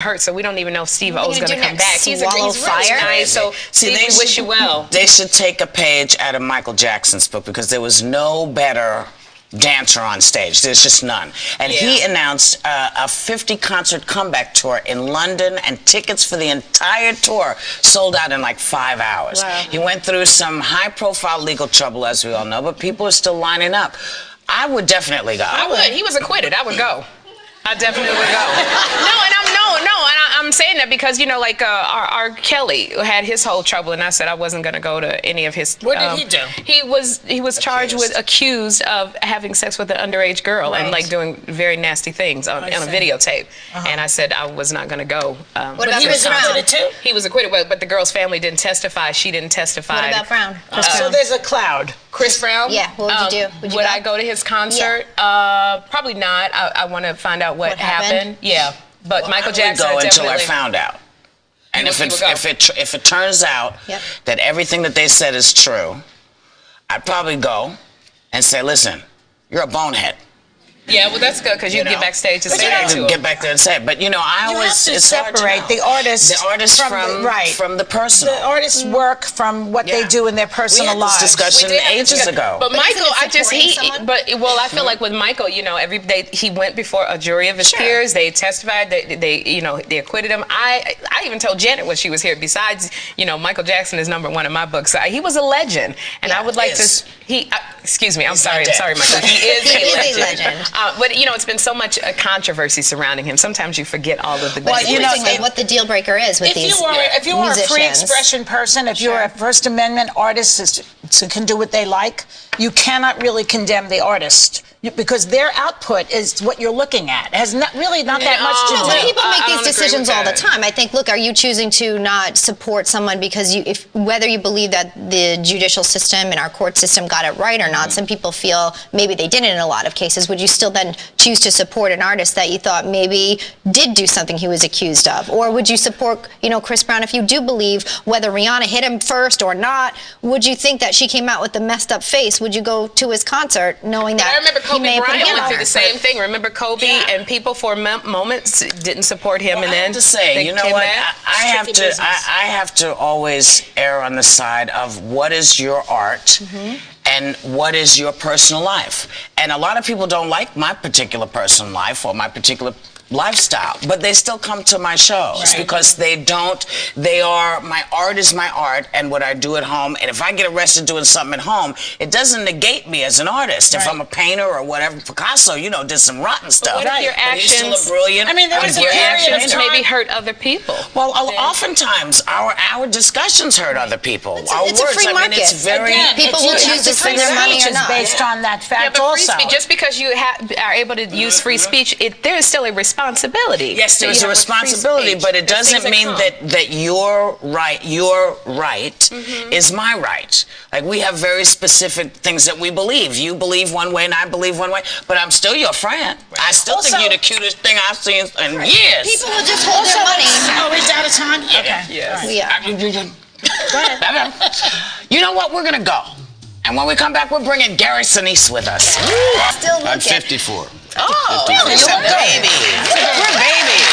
hurt, so we don't even know if Steve O's going to come back. He's swallow really nice, so See, Steve, we wish you well. They should take a page out of Michael Jackson's book, because there was no better dancer on stage. There's just none. And he announced a 50 concert comeback tour in London, and tickets for the entire tour sold out in like 5 hours. Wow. He went through some high-profile legal trouble, as we all know, but people are still lining up. I would definitely go. I would. He was acquitted. I would go. I definitely would go. I'm saying that because, you know, like R. Kelly had his whole trouble, and I said I wasn't going to go to any of his. What did he do? He was charged with accused of having sex with an underage girl and like doing very nasty things on a videotape. And I said I was not going to go. What about he was acquitted too? He was acquitted, but the girl's family didn't testify. She didn't testify. What about Brown? So there's a cloud. Chris Brown? Yeah, what would you do? Would I go to his concert? Probably not. I want to find out what happened. Yeah, but Well, Michael I Jackson would go definitely. until I found out. And if it turns out that everything that they said is true, I'd probably go and say, listen, you're a bonehead. Yeah, well, that's good, because you can get backstage and say that to him. Get back there and say it. But, you know, I always... You have to separate the artist from the personal. The artist's work from what they do in their personal lives. We had this discussion ages ago. But Michael, I feel like with Michael, you know, every day he went before a jury of his peers. They testified. They acquitted him. I even told Janet when she was here. Besides, you know, Michael Jackson is #1 in my book. So he was a legend, and I would like to. Excuse me. I'm sorry, Michael. He is a legend. But, you know, it's been so much controversy surrounding him. Sometimes you forget all of the good Well, you know what the deal breaker is with these If you are a free expression person, if you're a First Amendment artist who can do what they like, you cannot really condemn the artist. Because their output is what you're looking at. It has really not that much to do. But people make these decisions all the time. I think, look, are you choosing to not support someone because whether you believe that the judicial system and our court system got it right or not, some people feel maybe they didn't in a lot of cases. Would you still then choose to support an artist that you thought maybe did do something he was accused of? Or would you support, you know, Chris Brown if you do believe whether Rihanna hit him first or not? Would you think that she came out with a messed up face? Would you go to his concert knowing that? I remember Kobe Bryant went through the same thing. Remember Kobe and people for moments didn't support him, and then I have to say, you know what? I have to always err on the side of what is your art and what is your personal life. And a lot of people don't like my particular personal life or my particular lifestyle, but they still come to my shows because my art is my art and what I do at home. And if I get arrested doing something at home, it doesn't negate me as an artist. If I'm a painter or whatever, Picasso, you know, did some rotten stuff. But what if your actions, he's still a brilliant, there was your actions maybe hurt other people? Well, oftentimes our discussions hurt other people. Our it's words, a free market. I mean, it's very... people will choose to spend their money or not. Based on that fact also. Just because you are able to use free speech, there is still a responsibility. Yes, there's a responsibility, but it doesn't mean that your right is my right. Like, we have very specific things that we believe. You believe one way and I believe one way, but I'm still your friend. I still think you're the cutest thing I've seen in years. People will just hold their money. Oh, is that a time? Okay. Yes. Go ahead. You know what? We're going to go. And when we come back, we're bringing Gary Sinise with us. Still looking. I'm 54. Oh, really? You're babies. We're babies.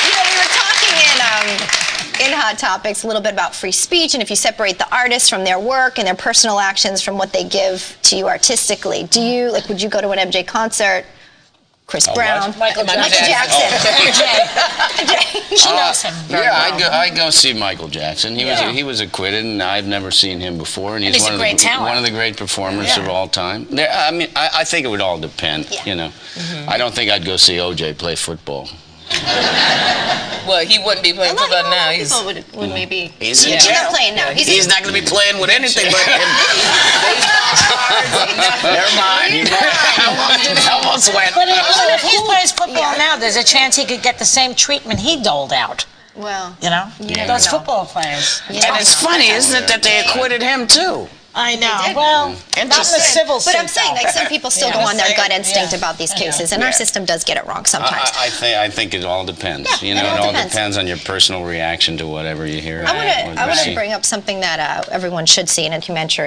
You know, we were talking in Hot Topics a little bit about free speech, and if you separate the artists from their work and their personal actions from what they give to you artistically, would you go to an MJ concert? Chris Brown, Michael Jackson. She knows him very well. I'd go see Michael Jackson. He was acquitted, and I've never seen him before, and he's one of the great performers of all time. I mean, I think it would all depend. You know, I don't think I'd go see OJ play football. Well, he wouldn't be playing football now. People would maybe. He's in jail. Not playing now. He's not going to be playing with anything but him. Never mind. Almost went. But if he plays football now, there's a chance he could get the same treatment he doled out. Well, you know, those football players. And it's funny, isn't it, that they acquitted him too? I know. Well, not in the civil suit. But I'm saying, like, some people still go on their gut instinct about these cases, and our system does get it wrong sometimes. I think it all depends. You know, it all depends on your personal reaction to whatever you hear. I want to bring up something that everyone should see in a documentary.